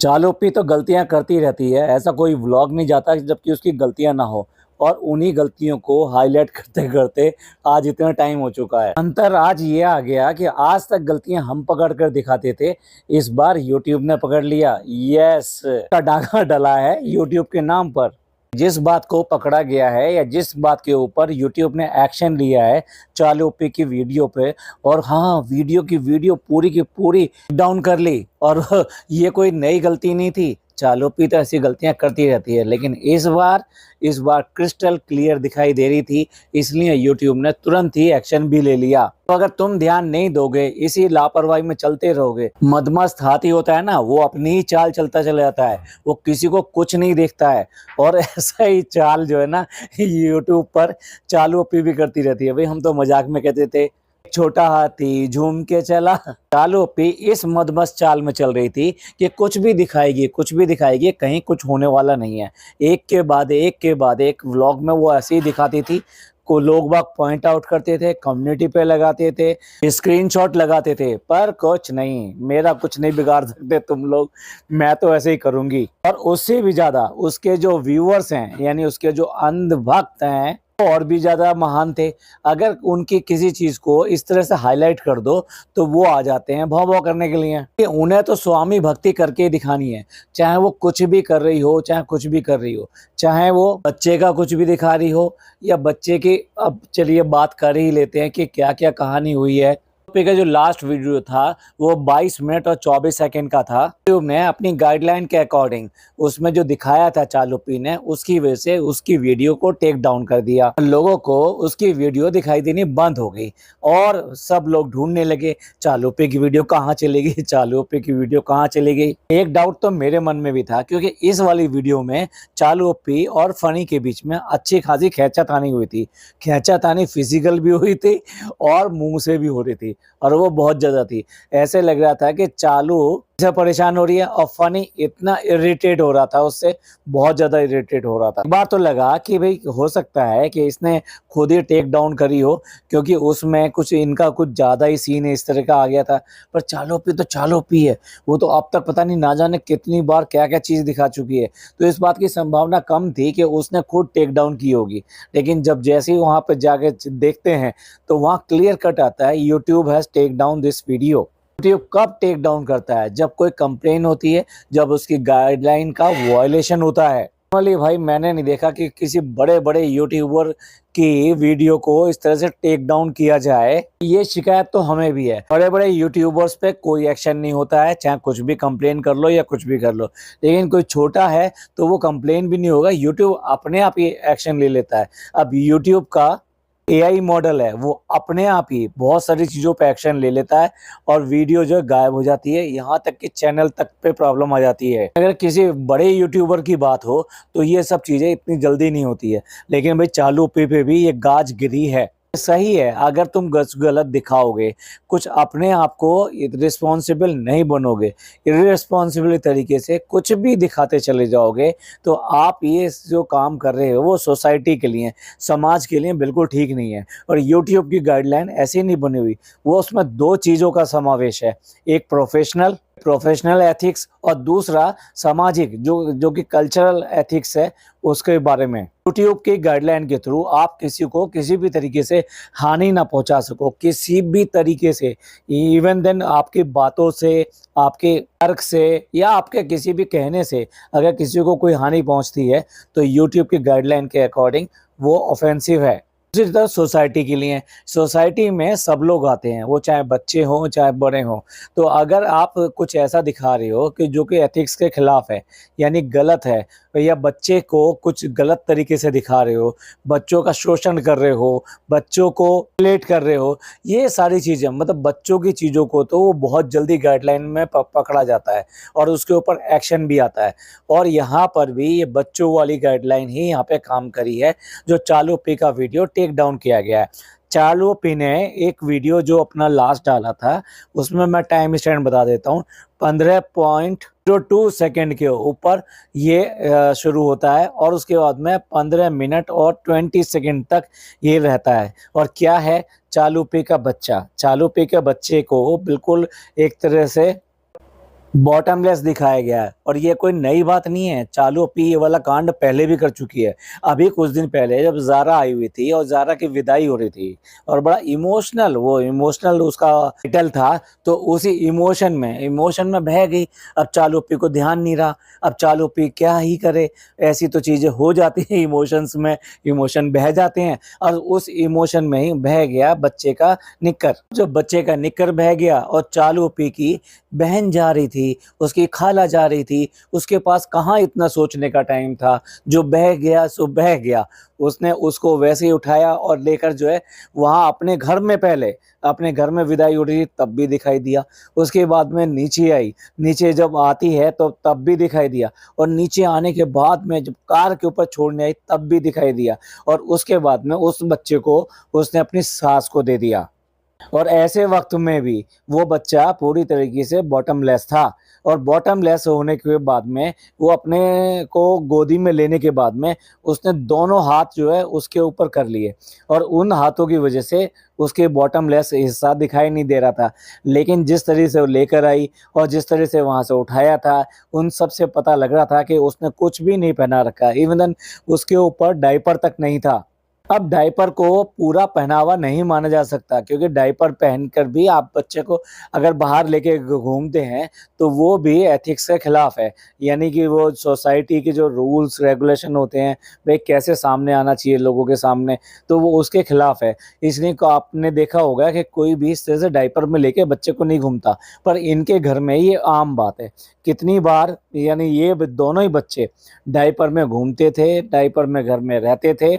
चालोपी तो गलतियां करती रहती है, ऐसा कोई व्लॉग नहीं जाता जबकि उसकी गलतियां ना हो। और उन्हीं गलतियों को हाईलाइट करते करते आज इतना टाइम हो चुका है। अंतर आज ये आ गया कि आज तक गलतियां हम पकड़ कर दिखाते थे, इस बार यूट्यूब ने पकड़ लिया। यस, का डाका डला है यूट्यूब के नाम पर। जिस बात को पकड़ा गया है या जिस बात के ऊपर यूट्यूब ने एक्शन लिया है चालोपी की वीडियो पे, और हाँ, वीडियो की वीडियो पूरी की पूरी डाउन कर ली। और ये कोई नई गलती नहीं थी, चालोपी तो ऐसी गलतियां करती रहती है, लेकिन इस बार क्रिस्टल क्लियर दिखाई दे रही थी, इसलिए यूट्यूब ने तुरंत ही एक्शन भी ले लिया। तो अगर तुम ध्यान नहीं दोगे, इसी लापरवाही में चलते रहोगे, मदमस्त हाथी होता है ना, वो अपनी ही चाल चलता चला जाता है, वो किसी को कुछ नहीं देखता है। और ऐसा ही चाल जो है ना यूट्यूब पर चालोपी भी करती रहती है। भाई हम तो मजाक में कहते थे छोटा हाथी झूम के चला। चालोपी इस मदमस्त चाल में चल रही थी कि कुछ भी दिखाएगी, कहीं कुछ होने वाला नहीं है। एक के बाद एक व्लॉग में वो ऐसे ही दिखाती थी, को लोग बाग पॉइंट आउट करते थे, कम्युनिटी पे लगाते थे, स्क्रीनशॉट लगाते थे, पर कुछ नहीं, मेरा कुछ नहीं बिगाड़ सकते तुम लोग, मैं तो ऐसे ही करूंगी। और उससे भी ज्यादा उसके जो व्यूअर्स हैं, यानी उसके जो अंधभक्त हैं, और भी ज्यादा महान थे। अगर उनकी किसी चीज को इस तरह से हाईलाइट कर दो तो वो आ जाते हैं भाव भाव करने के लिए कि उन्हें तो स्वामी भक्ति करके ही दिखानी है, चाहे वो कुछ भी कर रही हो, चाहे कुछ भी कर रही हो, चाहे वो बच्चे का कुछ भी दिखा रही हो या बच्चे की। अब चलिए बात कर ही लेते हैं कि क्या क्या कहानी हुई है। का जो लास्ट वीडियो था वो 22 मिनट और 24 सेकंड का था। यूट्यूब ने अपनी गाइडलाइन के अकॉर्डिंग उसमें जो दिखाया था चालोपी ने, उसकी वजह से उसकी वीडियो को टेक डाउन कर दिया। लोगों को उसकी वीडियो दिखाई देनी बंद हो गई और सब लोग ढूंढने लगे चालोपी की वीडियो कहाँ चली गई, चालोपी की वीडियो कहाँ चली गई। एक डाउट तो मेरे मन में भी था, क्योंकि इस वाली वीडियो में चालोपी और फनी के बीच में अच्छी खासी खींचातानी हुई थी। खींचातानी फिजिकल भी हुई थी और मुंह से भी हो रही थी, और वो बहुत ज्यादा थी। ऐसे लग रहा था कि चालू से परेशान हो रही है और फनी इतना इरिटेट हो रहा था, उससे बहुत ज्यादा इरिटेट हो रहा था। बात तो लगा कि भाई हो सकता है कि इसने खुद ही टेक डाउन करी हो, क्योंकि उसमें कुछ इनका कुछ ज्यादा ही सीन इस तरह का आ गया था। पर चालोपी तो चालोपी है, वो तो अब तक पता नहीं ना जाने कितनी बार क्या क्या चीज दिखा चुकी है, तो इस बात की संभावना कम थी कि उसने खुद टेक डाउन की होगी। लेकिन जब जैसे ही वहां पर जाके देखते हैं तो वहां क्लियर कट आता है YouTube has take down this video. YouTube कब टेक डाउन करता है? जब कोई कंप्लेन होती है, जब उसकी गाइडलाइन का वायलेशन होता है। नॉर्मली भाई मैंने नहीं देखा कि किसी बड़े बड़े यूट्यूबर की वीडियो को इस तरह से टेक डाउन किया जाए। ये शिकायत तो हमें भी है, बड़े बड़े यूट्यूबर्स पे कोई एक्शन नहीं होता है, चाहे कुछ भी कंप्लेन कर लो या कुछ भी कर लो। लेकिन कोई छोटा है तो वो कंप्लेन भी नहीं होगा, यूट्यूब अपने आप ही एक्शन ले लेता है। अब यूट्यूब का एआई मॉडल है, वो अपने आप ही बहुत सारी चीजों पे एक्शन ले लेता है और वीडियो जो गायब हो जाती है, यहाँ तक कि चैनल तक पे प्रॉब्लम आ जाती है। अगर किसी बड़े यूट्यूबर की बात हो तो ये सब चीजें इतनी जल्दी नहीं होती है, लेकिन भाई चालोपी पे भी ये गाज गिरी है। सही है, अगर तुम गलत दिखाओगे, कुछ अपने आप को रिस्पॉन्सिबल नहीं बनोगे, इर्रेस्पॉन्सिबल तरीके से कुछ भी दिखाते चले जाओगे, तो आप ये जो काम कर रहे हो वो सोसाइटी के लिए, समाज के लिए बिल्कुल ठीक नहीं है। और यूट्यूब की गाइडलाइन ऐसी नहीं बनी हुई, वो उसमें दो चीज़ों का समावेश है, एक प्रोफेशनल एथिक्स और दूसरा सामाजिक जो कि कल्चरल एथिक्स है, उसके बारे में। यूट्यूब की गाइडलाइन के थ्रू आप किसी को किसी भी तरीके से हानि ना पहुंचा सको, किसी भी तरीके से। इवन देन आपकी बातों से, आपके तर्क से या आपके किसी भी कहने से अगर किसी को कोई हानि पहुंचती है तो यूट्यूब की गाइडलाइन के अकॉर्डिंग वो ऑफेंसिव है। दूसरी तरफ सोसाइटी के लिए, सोसाइटी में सब लोग आते हैं, वो चाहे बच्चे हों चाहे बड़े हों। तो अगर आप कुछ ऐसा दिखा रहे हो कि जो कि एथिक्स के खिलाफ है, यानी गलत है, या बच्चे को कुछ गलत तरीके से दिखा रहे हो, बच्चों का शोषण कर रहे हो, बच्चों को प्लेट कर रहे हो, ये सारी चीज़ें, मतलब बच्चों की चीज़ों को तो वो बहुत जल्दी गाइडलाइन में पकड़ा जाता है और उसके ऊपर एक्शन भी आता है। और यहाँ पर भी ये बच्चों वाली गाइडलाइन ही यहाँ पे काम करी है, जो चालोपी का वीडियो टेक डाउन किया गया है। चालोपी ने एक वीडियो जो अपना लास्ट डाला था, उसमें मैं टाइम स्टैम्प बता देता हूँ, 15.02 सेकंड के ऊपर ये शुरू होता है और उसके बाद में 15 मिनट और 20 सेकंड तक ये रहता है। और क्या है, चालोपी के बच्चे को बिल्कुल एक तरह से बॉटमलेस दिखाया गया है। और ये कोई नई बात नहीं है, चालू अपी ये वाला कांड पहले भी कर चुकी है। अभी कुछ दिन पहले जब ज़ारा आई हुई थी और ज़ारा की विदाई हो रही थी और बड़ा इमोशनल, वो इमोशनल उसका टाइटल था, तो उसी इमोशन में बह गई। अब चालू अपी को ध्यान नहीं रहा, अब चालू अपी क्या ही करे। ऐसी तो चीज़ें हो जाती हैं इमोशंस में, इमोशन बह जाते हैं। और उस इमोशन में ही बह गया बच्चे का निक्कर। जब बच्चे का निक्कर बह गया और चालू अपी की बहन जा रही थी, उसकी खाला जा रही थी, उसके पास कहाँ इतना सोचने का टाइम था। जो बह गया सो बह गया। उसने उसको वैसे ही उठाया और लेकर जो है वहाँ अपने घर में, पहले अपने घर में विदाई हो रही थी तब भी दिखाई दिया। उसके बाद में नीचे आई, नीचे जब आती है तो तब भी दिखाई दिया। और नीचे आने के बाद में जब कार के ऊपर छोड़ने आई तब भी दिखाई दिया। और उसके बाद में उस बच्चे को उसने अपनी सास को दे दिया। और ऐसे वक्त में भी वो बच्चा पूरी तरीके से बॉटमलेस था। और बॉटमलेस होने के बाद में वो अपने को गोदी में लेने के बाद में उसने दोनों हाथ जो है उसके ऊपर कर लिए। और उन हाथों की वजह से उसके बॉटमलेस हिस्सा दिखाई नहीं दे रहा था। लेकिन जिस तरीके से वो लेकर आई और जिस तरह से वहाँ से उठाया था, उन सब से पता लग रहा था कि उसने कुछ भी नहीं पहना रखा। इवन उसके ऊपर डायपर तक नहीं था। अब डायपर को पूरा पहनावा नहीं माना जा सकता, क्योंकि डायपर पहनकर भी आप बच्चे को अगर बाहर लेके घूमते हैं तो वो भी एथिक्स के खिलाफ है। यानी कि वो सोसाइटी के जो रूल्स रेगुलेशन होते हैं, भाई कैसे सामने आना चाहिए लोगों के सामने, तो वो उसके खिलाफ है। इसलिए को आपने देखा होगा कि कोई भी इस तरह से डायपर में लेके बच्चे को नहीं घूमता। पर इनके घर में ये आम बात है। कितनी बार यानी ये दोनों ही बच्चे डायपर में घूमते थे, डायपर में घर में रहते थे,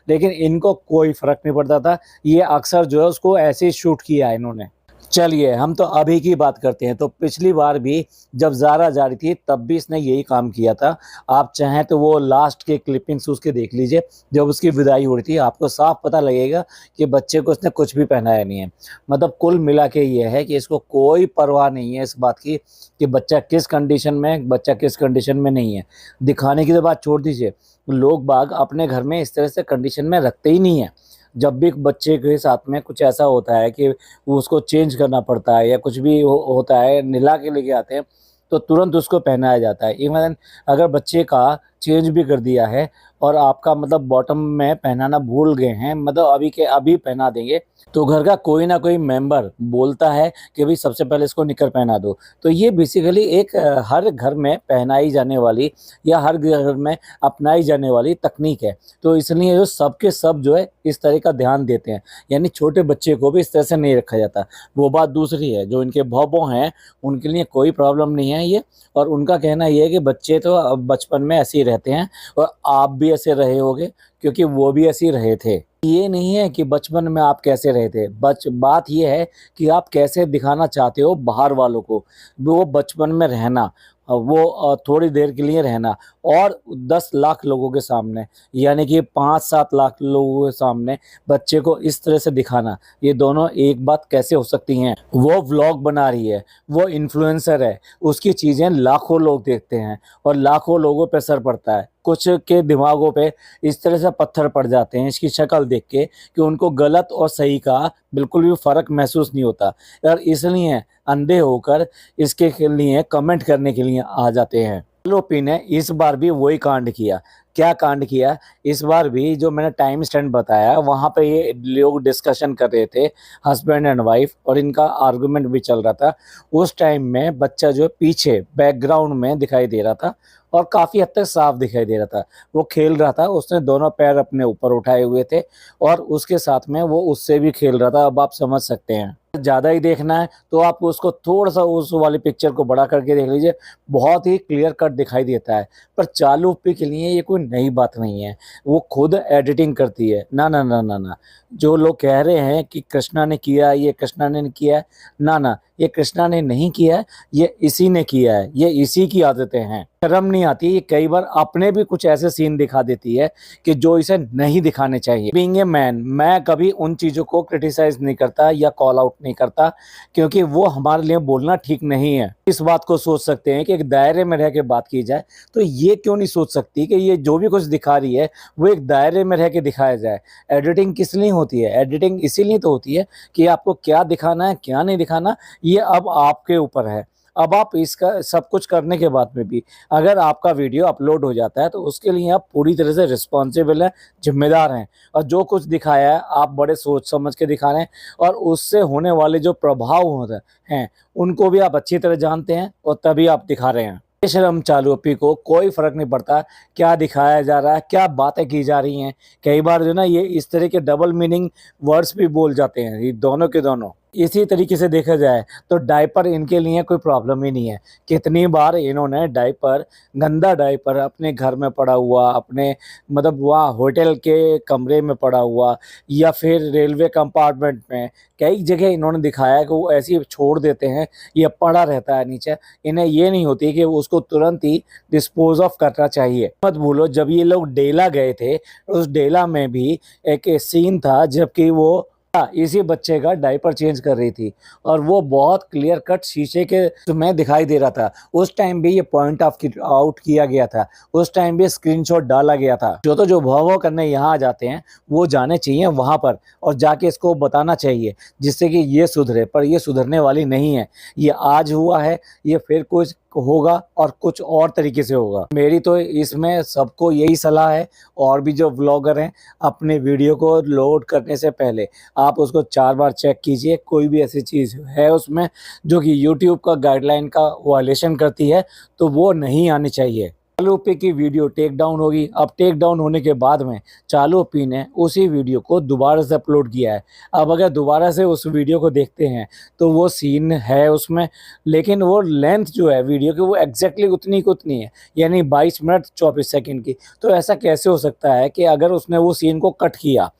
लेकिन इनको कोई फ़र्क नहीं पड़ता था। ये अक्सर जो है उसको ऐसे ही शूट किया है इन्होंने। चलिए हम तो अभी की बात करते हैं। तो पिछली बार भी जब ज़ारा जा रही थी तब भी इसने यही काम किया था। आप चाहें तो वो लास्ट के क्लिपिंग्स उसके देख लीजिए, जब उसकी विदाई हो रही थी। आपको साफ पता लगेगा कि बच्चे को इसने कुछ भी पहनाया नहीं है। मतलब कुल मिला के ये है कि इसको कोई परवाह नहीं है इस बात की कि बच्चा किस कंडीशन में है, बच्चा किस कंडीशन में नहीं है। दिखाने की तो बात छोड़ दीजिए, लोग बाग अपने घर में इस तरह से कंडीशन में रखते ही नहीं है। जब भी बच्चे के साथ में कुछ ऐसा होता है कि वो उसको चेंज करना पड़ता है या कुछ भी होता है, नहला के लेके आते हैं तो तुरंत उसको पहनाया जाता है। इवन अगर बच्चे का चेंज भी कर दिया है और आपका मतलब बॉटम में पहनाना भूल गए हैं, मतलब अभी के अभी पहना देंगे, तो घर का कोई ना कोई मेंबर बोलता है कि भाई सबसे पहले इसको निकर पहना दो। तो ये बेसिकली एक हर घर में पहनाई जाने वाली या हर घर में अपनाई जाने वाली तकनीक है। तो इसलिए जो सबके सब जो है इस तरह का ध्यान देते हैं, यानी छोटे बच्चे को भी इस तरह से नहीं रखा जाता। वो बात दूसरी है, जो इनके भौबो हैं उनके लिए कोई प्रॉब्लम नहीं है ये। और उनका कहना ये है कि बच्चे तो अब बचपन में ऐसे ही रहते हैं और आप भी ऐसे रहे होगे, क्योंकि वो भी ऐसे ही रहे थे। ये नहीं है कि बचपन में आप कैसे रहे थे, बात ये है कि आप कैसे दिखाना चाहते हो बाहर वालों को। वो बचपन में रहना, वो थोड़ी देर के लिए रहना और 10 लाख लोगों के सामने, यानी कि 5-7 लाख लोगों के सामने बच्चे को इस तरह से दिखाना, ये दोनों एक बात कैसे हो सकती हैं। वो व्लॉग बना रही है, वो इन्फ्लुएंसर है, उसकी चीज़ें लाखों लोग देखते हैं और लाखों लोगों पे असर पड़ता है। कुछ के दिमागों पे इस तरह से पत्थर पड़ जाते हैं इसकी शक्ल देख के कि उनको गलत और सही का बिल्कुल भी फ़र्क महसूस नहीं होता। और इसलिए अंधे होकर इसके लिए कमेंट करने के लिए आ जाते हैं। लोपी ने इस बार भी वही कांड किया। क्या कांड किया? इस बार भी जो मैंने टाइम स्टैम्प बताया वहाँ पे ये लोग डिस्कशन कर रहे थे, हस्बैंड एंड वाइफ, और इनका आर्गुमेंट भी चल रहा था। उस टाइम में बच्चा जो है पीछे बैकग्राउंड में दिखाई दे रहा था और काफ़ी हद तक साफ दिखाई दे रहा था। वो खेल रहा था, उसने दोनों पैर अपने ऊपर उठाए हुए थे और उसके साथ में वो उससे भी खेल रहा था। अब आप समझ सकते हैं। ज़्यादा ही देखना है तो आप उसको थोड़ा सा उस वाली पिक्चर को बड़ा करके देख लीजिए, बहुत ही क्लियर कट दिखाई देता है। पर चालू पी के लिए ये कोई नई बात नहीं है, वो खुद एडिटिंग करती है। ना ना ना ना ना, जो लोग कह रहे हैं कि कृष्णा ने किया, ये कृष्णा ने किया, ना ना, ये कृष्णा ने नहीं किया है, ये इसी ने किया है, ये इसी की आदतें हैं। शर्म नहीं आती, ये कई बार अपने भी कुछ ऐसे सीन दिखा देती है कि जो इसे नहीं दिखाने चाहिए। बीइंग ए मैन, मैं कभी उन चीज़ों को क्रिटिसाइज नहीं करता या कॉल आउट नहीं करता, क्योंकि वो हमारे लिए बोलना ठीक नहीं है। इस बात को सोच सकते हैं कि एक दायरे में रह के बात की जाए, तो ये क्यों नहीं सोच सकती कि ये जो भी कुछ दिखा रही है वो एक दायरे में रह के दिखाया जाए। एडिटिंग किस लिए होती है? एडिटिंग इसीलिए तो होती है कि आपको क्या दिखाना है क्या नहीं दिखाना, ये अब आपके ऊपर है। अब आप इसका सब कुछ करने के बाद में भी अगर आपका वीडियो अपलोड हो जाता है तो उसके लिए आप पूरी तरह से रिस्पॉन्सिबल हैं, जिम्मेदार हैं, और जो कुछ दिखाया है आप बड़े सोच समझ के दिखा रहे हैं, और उससे होने वाले जो प्रभाव होते हैं उनको भी आप अच्छी तरह जानते हैं और तभी आप दिखा रहे हैं। बेशरम चालू अपी को कोई फ़र्क नहीं पड़ता क्या दिखाया जा रहा है, क्या बातें की जा रही हैं। कई बार जो ना ये इस तरह के डबल मीनिंग वर्ड्स भी बोल जाते हैं, ये दोनों के दोनों। इसी तरीके से देखा जाए तो डायपर इनके लिए कोई प्रॉब्लम ही नहीं है। कितनी बार इन्होंने डायपर, गंदा डायपर अपने घर में पड़ा हुआ, अपने मतलब वहाँ होटल के कमरे में पड़ा हुआ, या फिर रेलवे कंपार्टमेंट में, कई जगह इन्होंने दिखाया है कि वो ऐसे ही छोड़ देते हैं, ये पड़ा रहता है नीचे। इन्हें ये नहीं होती कि उसको तुरंत ही डिस्पोज ऑफ करना चाहिए। मत भूलो जब ये लोग डेला गए थे, उस डेला में भी एक सीन था जबकि वो इसी बच्चे का डायपर चेंज कर रही थी, और वो बहुत क्लियर कट शीशे के में दिखाई दे रहा था। उस टाइम भी ये पॉइंट ऑफ आउट किया गया था, उस टाइम भी स्क्रीनशॉट डाला गया था। तो जो भाव करने यहाँ आ जाते हैं वो जाने चाहिए वहाँ पर, और जाके इसको बताना चाहिए जिससे कि ये सुधरे, पर ये सुधरने वाली नहीं है। ये आज हुआ है, ये फिर कुछ होगा और कुछ और तरीके से होगा। मेरी तो इसमें सबको यही सलाह है, और भी जो व्लॉगर हैं अपने वीडियो को लोड करने से पहले आप उसको 4 बार चेक कीजिए। कोई भी ऐसी चीज़ है उसमें जो कि यूट्यूब का गाइडलाइन का वायलेशन करती है तो वो नहीं आनी चाहिए। चालू अपी की वीडियो टेक डाउन होगी। अब टेक डाउन होने के बाद में चालू अपी ने उसी वीडियो को दोबारा से अपलोड किया है। अब अगर दोबारा से उस वीडियो को देखते हैं तो वो सीन है उसमें, लेकिन वो लेंथ जो है वीडियो की वो एग्जैक्टली उतनी की उतनी है, यानी 22 मिनट 24 सेकंड की। तो ऐसा कैसे हो सकता है कि अगर उसने वो सीन को कट किया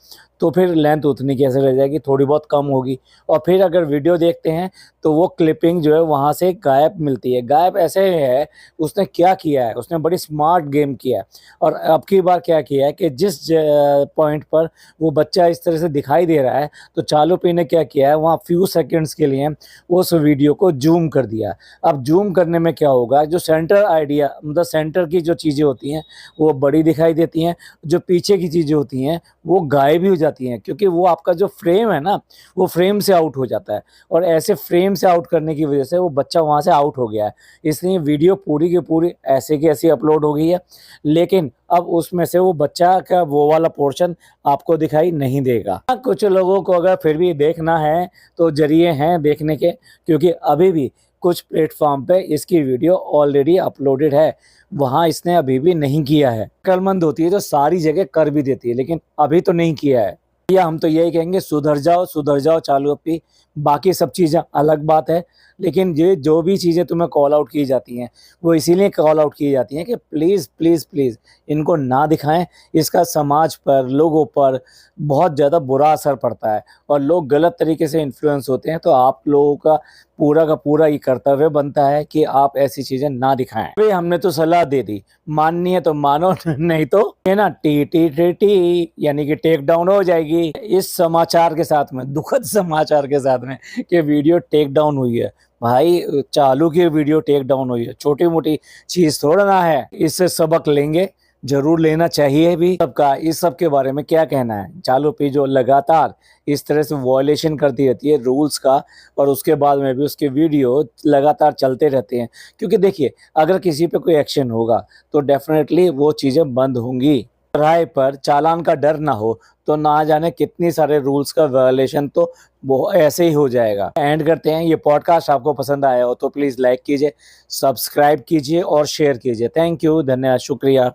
तो फिर लेंथ उतनी कैसे रह जाएगी, थोड़ी बहुत कम होगी। और फिर अगर वीडियो देखते हैं तो वो क्लिपिंग जो है वहाँ से गायब मिलती है। गायब ऐसे है, उसने क्या किया है, उसने बड़ी स्मार्ट गेम किया है। और अब की बार क्या किया है कि जिस पॉइंट पर वो बच्चा इस तरह से दिखाई दे रहा है तो चालू पी ने क्या किया है, वहाँ फ्यू सेकंड्स के लिए उस वीडियो को जूम कर दिया। अब जूम करने में क्या होगा, जो सेंटर आइडिया मतलब सेंटर की जो चीज़ें होती हैं वो बड़ी दिखाई देती हैं, जो पीछे की चीज़ें होती हैं वो गायब ही हो जाती हैं, क्योंकि वो आपका जो फ्रेम है ना वो फ्रेम से आउट हो जाता है, और ऐसे फ्रेम से आउट करने की वजह से वो बच्चा वहाँ से आउट हो गया है। इसलिए वीडियो पूरी की पूरी ऐसे की ऐसी अपलोड हो गई है, लेकिन अब उसमें से वो बच्चा का वो वाला पोर्शन आपको दिखाई नहीं देगा। कुछ लोगों को अगर फिर भी देखना है तो जरिए हैं देखने के, क्योंकि अभी भी कुछ प्लेटफॉर्म पे इसकी वीडियो ऑलरेडी अपलोडेड है, वहाँ इसने अभी भी नहीं किया है। अक्लमंद होती है जो सारी जगह कर भी देती है, लेकिन अभी तो नहीं किया है। या हम तो यही कहेंगे सुधर जाओ चालू अपी। बाकी सब चीज़ें अलग बात है, लेकिन ये जो भी चीज़ें तुम्हें कॉल आउट की जाती हैं वो इसीलिए कॉल आउट की जाती हैं कि प्लीज़ प्लीज़ प्लीज़ इनको ना दिखाएं। इसका समाज पर, लोगों पर बहुत ज़्यादा बुरा असर पड़ता है और लोग गलत तरीके से इन्फ्लुएंस होते हैं। तो आप लोगों का पूरा ये कर्तव्य बनता है कि आप ऐसी चीज़ें ना दिखाएं। भाई हमने तो सलाह दे दी, माननी है तो मानो, नहीं तो है ना टी टी टी टी, यानी कि टेक डाउन हो जाएगी। इस समाचार के साथ में, दुखद समाचार के साथ में कि वीडियो टेक डाउन हुई है। भाई चालू की वीडियो टेक डाउन हुई है, छोटी मोटी चीज़ थोड़ा ना है। इससे सबक लेंगे, जरूर लेना चाहिए भी। सबका इस सब के बारे में क्या कहना है? चालू पी जो लगातार इस तरह से वॉयलेशन करती रहती है रूल्स का, और उसके बाद में भी उसके वीडियो लगातार चलते रहते हैं, क्योंकि देखिए अगर किसी पे कोई एक्शन होगा तो डेफिनेटली वो चीज़ें बंद होंगी। राय पर चालान का डर ना हो तो ना जाने कितनी सारे रूल्स का वायलेशन तो वो ऐसे ही हो जाएगा। एंड करते हैं। ये पॉडकास्ट आपको पसंद आया हो तो प्लीज़ लाइक कीजिए, सब्सक्राइब कीजिए और शेयर कीजिए। थैंक यू, धन्यवाद, शुक्रिया।